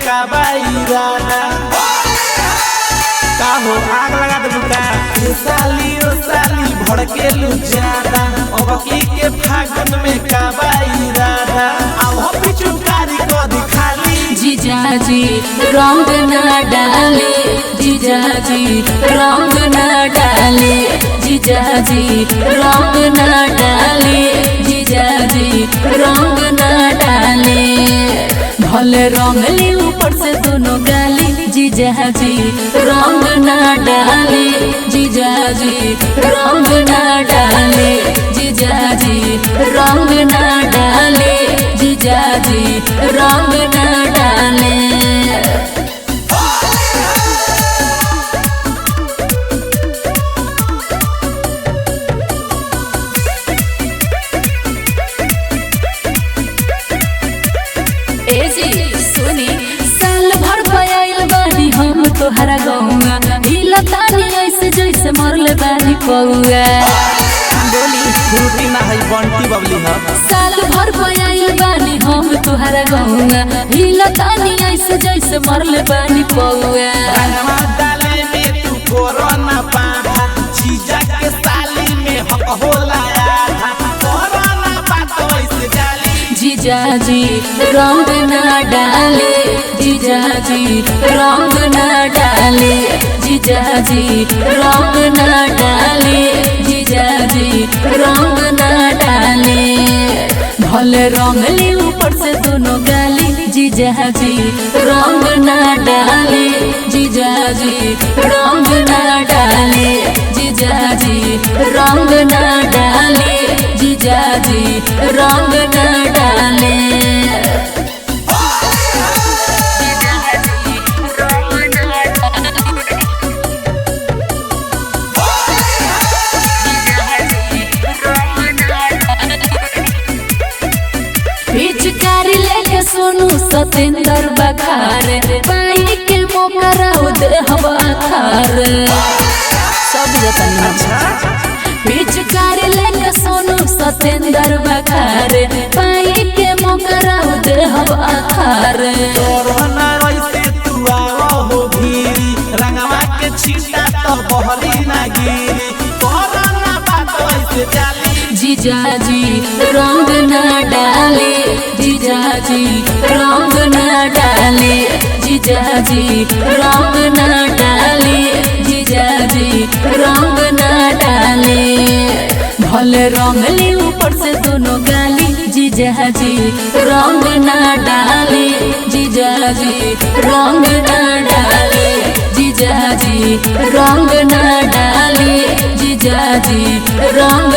काबा इरादा का हो आग लगा दे का ये साली ओ साली भड़के लू ज्यादा अब की के फागुन में काबा इरादा अब हम पिचुकारी को दिखाली जीजाजी रंग ना डाले जीजाजी रंग ना डाले जीजाजी रंग ना डाले जीजाजी रंग ना डाले भले रंग ली ऊपर से दोनों गाली जीजाजी रंग ना डाले जीजाजी रंग ना डाले जीजाजी रंग ना डाले जीजाजी रंग ना डाले सुनी साल भर पयाइल बानी हम तोहरा गौआ हिलतानी ऐसे जैसे मरले बानी पौआ बोली फूटी ना है बंटी बबली ह साल भर पयाइल बानी हम तोहरा गौआ हिलतानी ऐसे जैसे मरले बानी पौआ रंगवा डाले में तू कोरोना पाधा जीजा के साली में हक होला आधा कोरोना बात वैसे जाली जीजाजी रंग ना डाले जीजाजी रंग ना डाले जीजाजी रंग ना डाले जीजाजी रंग ना डाले भले रंग ली ऊपर से दोनों गाली जीजाजी रंग ना डाले जीजाजी रंग ना डाले जीजाजी रंग ना डाले जीजाजी रंग ना डाले पिचकारी लेके सोनू सतेंद्र बखार पाई के मौका राउ दे हवा खार सब जतन पिचकारी लेके सोनू सतेंद्र बखार पाई के मौका राउ दे हवा खार कोरोना वैसे तू आओ हो भीरी रंगवा के छीटा तो बहरी ना गिरी कोरोना बात वैसे जाली जीजाजी रंग ना डाले जीजाजी रंग ना डाले जीजाजी रंग ना डाले जीजाजी रंग ना डाले भले रंग ली ऊपर से दोनों गाली जीजाजी रंग ना डाले जीजाजी रंग ना डाले जीजाजी रंग ना डाले जीजाजी रंग